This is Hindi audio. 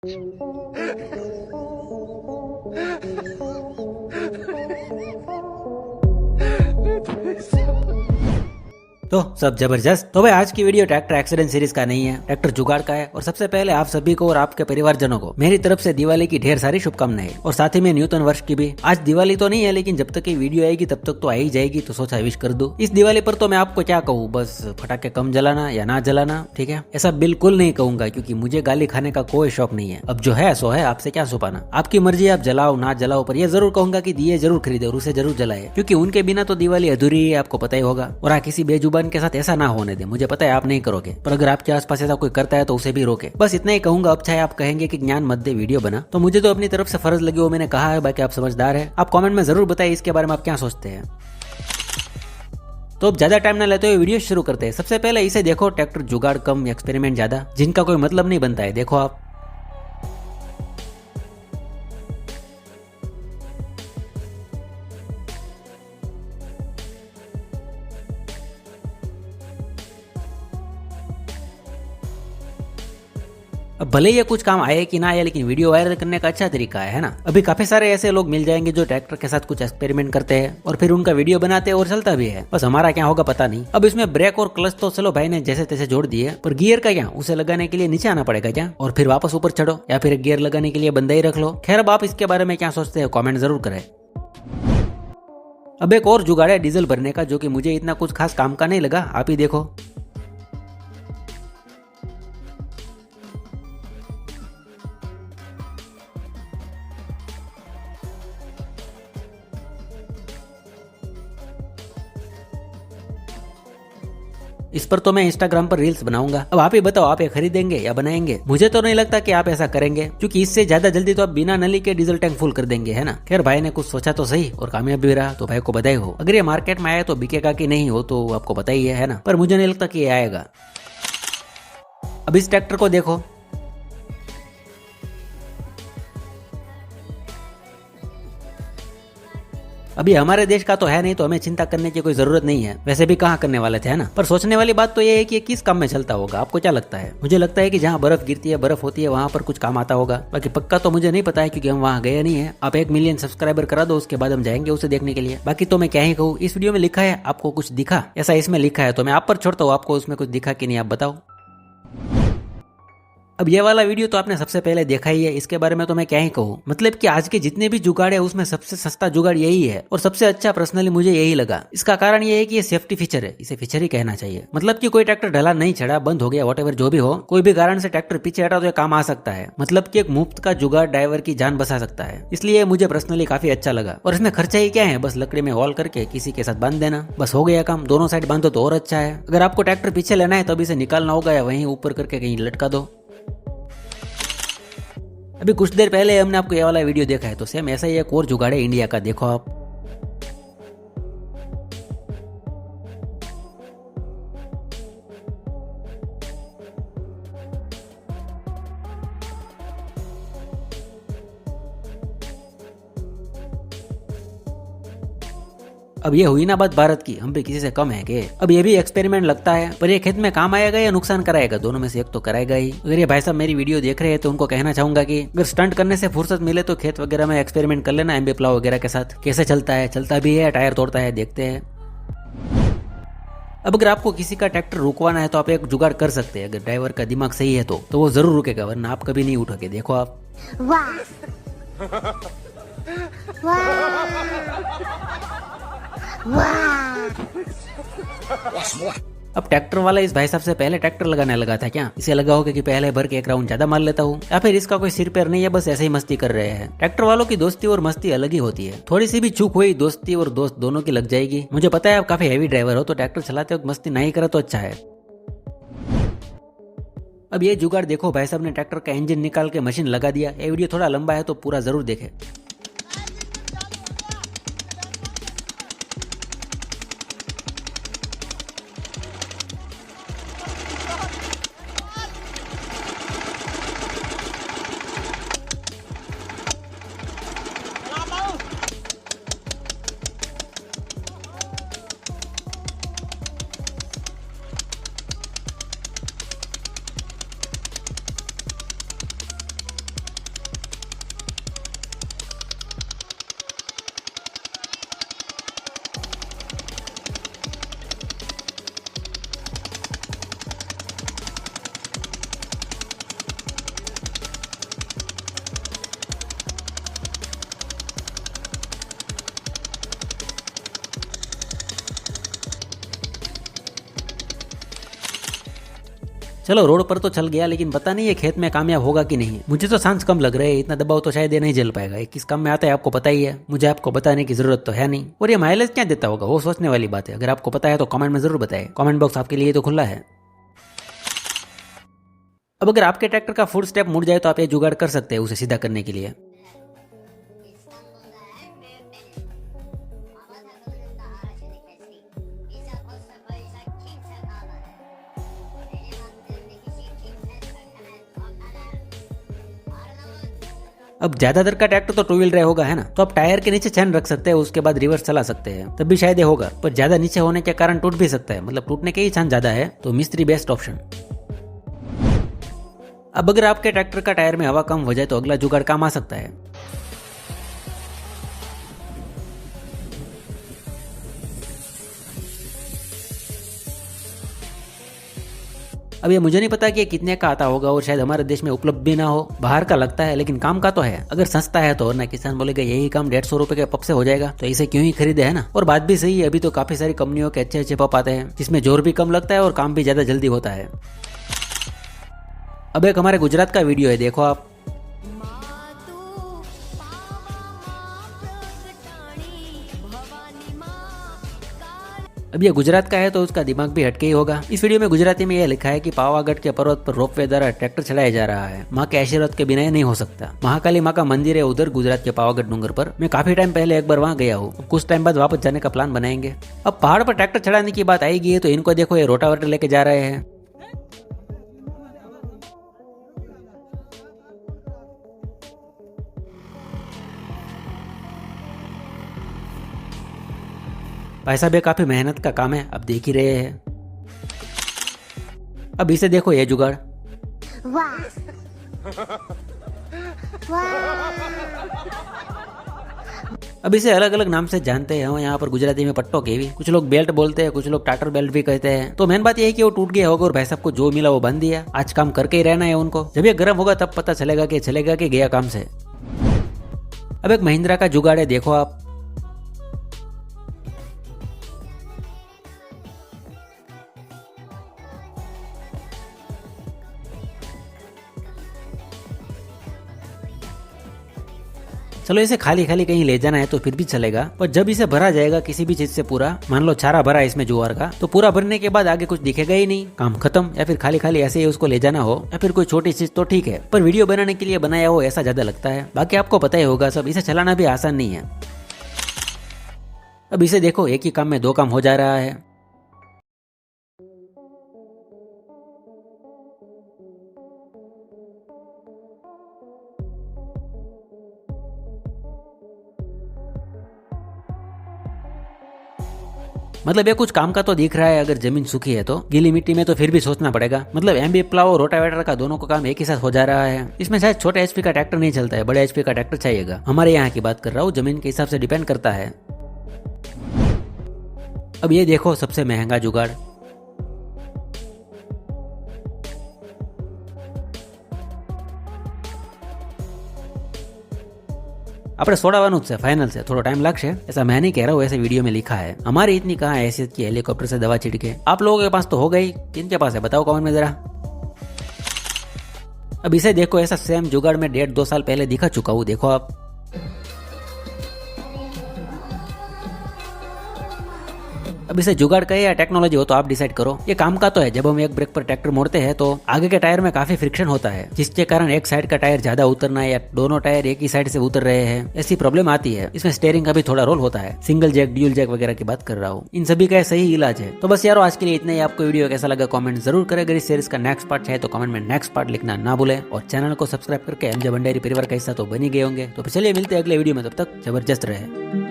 तो सब जबरदस्त। तो भाई आज की वीडियो ट्रैक्टर एक्सीडेंट सीरीज का नहीं है, ट्रैक्टर जुगाड़ का है। और सबसे पहले आप सभी को और आपके परिवारजनों को मेरी तरफ से दिवाली की ढेर सारी शुभकामनाएं और साथ ही में नूतन वर्ष की भी। आज दिवाली तो नहीं है, लेकिन जब तक ये वीडियो आएगी तब तक तो आ ही जाएगी, तो सोचा विश कर दूं। इस दिवाली पर तो मैं आपको क्या कहूँ, बस फटाके कम जलाना या ना जलाना, ठीक है। ऐसा बिल्कुल नहीं कहूंगा क्योंकि मुझे गाली खाने का कोई शौक नहीं है। अब जो है सो है, आपसे क्या छुपाना, आपकी मर्जी, आप जलाओ ना जलाओ। पर यह जरूर कहूंगा कि दिए जरूर खरीदे और उसे जरूर जलाए, क्योंकि उनके बिना तो दिवाली अधूरी है, आपको पता ही होगा। और हाँ, किसी बेजुबान के साथ ऐसा ना होने दे, मुझे पता है आप नहीं करोगे, पर अगर आपके आसपास ऐसा कोई करता है तो उसे भी रोके। बस इतना ही कहूंगा। अब चाहे आप कहेंगे कि ज्ञान मत दे, वीडियो बना, तो मुझे तो अपनी तरफ से फर्ज लगे वो मैंने कहा है। बाकी आप समझदार है, आप कमेंट में जरूर बताइए इसके बारे में आप क्या सोचते हैं। तो अब ज्यादा टाइम ना लेते हुए वीडियो शुरू करते हैं। सबसे पहले इसे देखो, ट्रैक्टर जुगाड़ कम एक्सपेरिमेंट ज्यादा, जिनका कोई मतलब नहीं बनता है। देखो आप, अब भले ये कुछ काम आए कि ना आए, लेकिन वीडियो वायरल करने का अच्छा तरीका है ना। अभी काफी सारे ऐसे लोग मिल जाएंगे जो ट्रैक्टर के साथ कुछ एक्सपेरिमेंट करते हैं और फिर उनका वीडियो बनाते हैं और चलता भी है। बस हमारा क्या होगा पता नहीं। अब इसमें ब्रेक और क्लच तो चलो भाई ने जैसे तैसे जोड़ दिए, पर गियर का क्या, उसे लगाने के लिए नीचे आना पड़ेगा क्या, और फिर वापस ऊपर चढ़ो, या फिर गियर लगाने के लिए बंदा ही रख लो। खैर, अब आप इसके बारे में क्या सोचते हैं कॉमेंट जरूर करें। अब एक और जुगाड़ है डीजल भरने का, जो कि मुझे इतना कुछ खास काम का नहीं लगा, आप ही देखो। इस पर तो मैं इंस्टाग्राम पर रील्स बनाऊंगा। अब आप ही बताओ, आप ये खरीदेंगे या बनाएंगे। मुझे तो नहीं लगता कि आप ऐसा करेंगे, क्योंकि इससे ज्यादा जल्दी तो आप बिना नली के डीजल टैंक फुल कर देंगे, है ना। खैर, भाई ने कुछ सोचा तो सही और कामयाब भी रहा, तो भाई को बधाई हो। अगर ये मार्केट में आया तो बिकेगा कि नहीं हो तो आपको पता ही है ना। पर मुझे नहीं लगता कि ये आएगा। अब इस ट्रैक्टर को देखो, अभी हमारे देश का तो है नहीं, तो हमें चिंता करने की कोई जरूरत नहीं है। वैसे भी कहाँ करने वाले थे, है ना। पर सोचने वाली बात तो ये है कि ये किस काम में चलता होगा, आपको क्या लगता है। मुझे लगता है कि जहाँ बर्फ गिरती है, बर्फ होती है, वहाँ पर कुछ काम आता होगा। बाकी पक्का तो मुझे नहीं पता है, क्योंकि हम वहाँ गए नहीं है। आप 1 मिलियन सब्सक्राइबर करा दो, उसके बाद हम जाएंगे उसे देखने के लिए। बाकी तो मैं क्या ही कहूँ, इस वीडियो में लिखा है, आपको कुछ दिखा ऐसा इसमें लिखा है, तो मैं आप पर छोड़ता हूँ, आपको उसमें कुछ दिखा कि नहीं, आप बताओ। अब ये वाला वीडियो तो आपने सबसे पहले देखा ही है, इसके बारे में तो मैं क्या ही कहूँ। मतलब कि आज के जितने भी जुगाड़ है उसमें सबसे सस्ता जुगाड़ यही है और सबसे अच्छा पर्सनली मुझे यही लगा। इसका कारण ये है कि ये सेफ्टी फीचर है, इसे फीचर ही कहना चाहिए। मतलब कि कोई ट्रैक्टर ढला नहीं चढ़ा, बंद हो गया, व्हाटएवर जो भी हो, कोई भी कारण से ट्रैक्टर पीछे हटा तो ये काम आ सकता है। मतलब कि एक मुफ्त का जुगाड़ ड्राइवर की जान बचा सकता है, इसलिए मुझे पर्सनली काफी अच्छा लगा। और इसमें खर्चा ही क्या है, बस लकड़ी में होल करके किसी के साथ बांध देना, बस हो गया काम। दोनों साइड बांधो तो और अच्छा है। अगर आपको ट्रैक्टर पीछे लेना है तब इसे निकालना होगा या वहीं ऊपर करके कहीं लटका दो। अभी कुछ देर पहले हमने आपको ये वाला वीडियो देखा है, तो सेम ऐसा ही एक और जुगाड़ है इंडिया का, देखो आप। अब ये हुई ना बात भारत की, हम भी किसी से कम है के। अब ये भी एक्सपेरिमेंट लगता है, पर ये खेत में काम आएगा या नुकसान कराएगा, दोनों में से एक तो कराएगा ही। अगर ये भाई साहब मेरी वीडियो देख रहे हैं तो उनको कहना चाहूंगा कि अगर स्टंट करने से फुर्सत मिले तो खेत वगैरह में एक्सपेरिमेंट कर लेना, एमबी प्लाव वगैरह के साथ। कैसे चलता है, चलता भी है, टायर तोड़ता है, देखते हैं। अब अगर आपको किसी का ट्रैक्टर रुकवाना है तो आप एक जुगाड़ कर सकते हैं। अगर ड्राइवर का दिमाग सही है तो वो जरूर रुकेगा, वरना आप कभी नहीं उठोगे। देखो आप, अब ट्रैक्टर वाला इस भाई साहब से पहले ट्रैक्टर लगाने लगा था क्या। इसे लगा होगा कि पहले भर के एक राउंड ज्यादा मार लेता हूँ, या फिर इसका कोई सिर पैर नहीं है, बस ऐसे ही मस्ती कर रहे हैं। ट्रैक्टर वालों की दोस्ती और मस्ती अलग ही होती है। थोड़ी सी भी चूक हुई, दोस्ती और दोस्त दोनों की लग जाएगी। मुझे पता है आप काफी हैवी ड्राइवर हो, तो ट्रैक्टर चलाते वक्त मस्ती नहीं करे तो अच्छा है। अब ये जुगाड़ देखो, भाई साहब ने ट्रैक्टर का इंजन निकाल के मशीन लगा दिया। ये वीडियो थोड़ा लंबा है तो पूरा जरूर देखें। चलो रोड पर तो चल गया, लेकिन पता नहीं ये खेत में कामयाब होगा कि नहीं। मुझे तो सांस कम लग रहे हैं, इतना दबाव तो शायद ये नहीं झेल पाएगा। किस काम में आता है आपको पता ही है, मुझे आपको बताने की जरूरत तो है नहीं। और ये माइलेज क्या देता होगा वो सोचने वाली बात है। अगर आपको पता है तो कमेंट में जरूर बताएं। कमेंट बॉक्स आपके लिए तो खुला है। अब अगर आपके ट्रैक्टर का फुल स्टेप मुड़ जाए तो आप ये जुगाड़ कर सकते हैं उसे सीधा करने के लिए। अब ज्यादातर का ट्रैक्टर तो टू व्हील ड्राइव होगा, है ना, तो आप टायर के नीचे चैन रख सकते हैं, उसके बाद रिवर्स चला सकते हैं, तब भी शायद ये होगा। पर ज्यादा नीचे होने के कारण टूट भी सकता है, मतलब टूटने के ही चांस ज्यादा है, तो मिस्त्री बेस्ट ऑप्शन। अब अगर आपके ट्रैक्टर का टायर में हवा कम हो जाए तो अगला जुगाड़ काम आ सकता है। अब ये मुझे नहीं पता कि ये कितने का आता होगा, और शायद हमारे देश में उपलब्ध भी ना हो। बाहर का लगता है लेकिन काम का तो है। अगर सस्ता है तो, और ना किसान बोलेगा यही काम 150 रुपए के पप से हो जाएगा, तो इसे क्यों ही खरीदे, है ना। और बात भी सही है, अभी तो काफी सारी कंपनियों के अच्छे अच्छे पप आते हैं जिसमें जोर भी कम लगता है और काम भी ज्यादा जल्दी होता है। अब एक हमारे गुजरात का वीडियो है, देखो आप। अब ये गुजरात का है तो उसका दिमाग भी हटके ही होगा। इस वीडियो में गुजराती में यह लिखा है कि पावागढ़ के पर्वत पर रोपवे द्वारा ट्रैक्टर चढ़ाया जा रहा है। माँ के आशीर्वाद के बिना ये नहीं हो सकता। महाकाली माँ का मंदिर है उधर गुजरात के पावागढ़ डूंगर पर। मैं काफी टाइम पहले एक बार वहाँ गया हूँ, कुछ टाइम बाद वापस जाने का प्लान बनाएंगे। अब पहाड़ पर ट्रैक्टर चढ़ाने की बात आएगी है तो इनको देखो, ये रोटावेटर लेके जा रहे हैं। भाई साहब ये काफी मेहनत का काम है, अब देख ही रहे हैं। अब इसे देखो ये जुगाड़। वाह अब इसे अलग अलग नाम से जानते हैं यहाँ पर गुजराती में, पट्टो के भी। कुछ लोग बेल्ट बोलते हैं, कुछ लोग टाटर बेल्ट भी कहते हैं। तो मेन बात यह है कि वो टूट गया होगा और भाई साहब को जो मिला वो बांध दिया। आज काम करके ही रहना है उनको। जब ये गर्म होगा तब पता चलेगा कि चलेगा कि गया काम से। अब एक महिंद्रा का जुगाड़ है, देखो आप। चलो इसे खाली खाली कहीं ले जाना है तो फिर भी चलेगा, पर जब इसे भरा जाएगा किसी भी चीज से पूरा, मान लो चारा भरा इसमें ज्वार का, तो पूरा भरने के बाद आगे कुछ दिखेगा ही नहीं, काम खत्म। या फिर खाली खाली ऐसे ही उसको ले जाना हो या फिर कोई छोटी चीज तो ठीक है, पर वीडियो बनाने के लिए बनाया हो ऐसा ज्यादा लगता है। बाकी आपको पता ही होगा सब, इसे चलाना भी आसान नहीं है। अब इसे देखो, एक ही काम में दो काम हो जा रहा है। मतलब ये कुछ काम का तो दिख रहा है। अगर जमीन सूखी है तो, गीली मिट्टी में तो फिर भी सोचना पड़ेगा। मतलब एमबी प्लाव और रोटावेटर का दोनों का काम एक ही साथ हो जा रहा है। इसमें शायद छोटे एचपी का ट्रैक्टर नहीं चलता है, बड़े एचपी का ट्रैक्टर चाहिएगा। हमारे यहाँ की बात कर रहा हूँ, जमीन के हिसाब से डिपेंड करता है। अब ये देखो सबसे महंगा जुगाड़। આપણે સોડાવાનું જ છે ફાઇનલ છે, થોડો टाइम लगશે, ऐसा मैं नहीं कह रहा हूँ, ऐसे वीडियो में लिखा है। हमारी इतनी कहाँ हैसियत की हेलीकॉप्टर से दवा छिड़के। आप लोगों के पास तो हो गई, किनके पास है बताओ कमेंट में जरा। अब इसे देखो, ऐसा सेम जुगाड़ में 1.5-2 साल पहले दिखा चुका हूँ, देखो आप। अब इसे जुगाड़ कहे या टेक्नोलॉजी हो तो आप डिसाइड करो। ये काम का तो है। जब हम एक ब्रेक पर ट्रैक्टर मोड़ते हैं तो आगे के टायर में काफी फ्रिक्शन होता है, जिसके कारण एक साइड का टायर ज्यादा उतरना या दोनों टायर एक ही साइड से उतर रहे हैं, ऐसी प्रॉब्लम आती है। इसमें स्टीयरिंग का भी थोड़ा रोल होता है। सिंगल जैक, ड्यूल जैक वगैरह की बात कर रहा हूँ, इन सभी का सही इलाज है। तो बस यारो आज के लिए इतना ही। आपको वीडियो कैसा लगा कमेंट जरूर करें। अगर इस सीरीज का नेक्स्ट पार्ट चाहे तो कमेंट में नेक्स्ट पार्ट लिखना ना भूलें, और चैनल को सब्सक्राइब करके एमजे भंडारी परिवार का हिस्सा तो बन ही गए होंगे। तो चलिए मिलते हैं अगले वीडियो में, तब तक जबरदस्त रहे।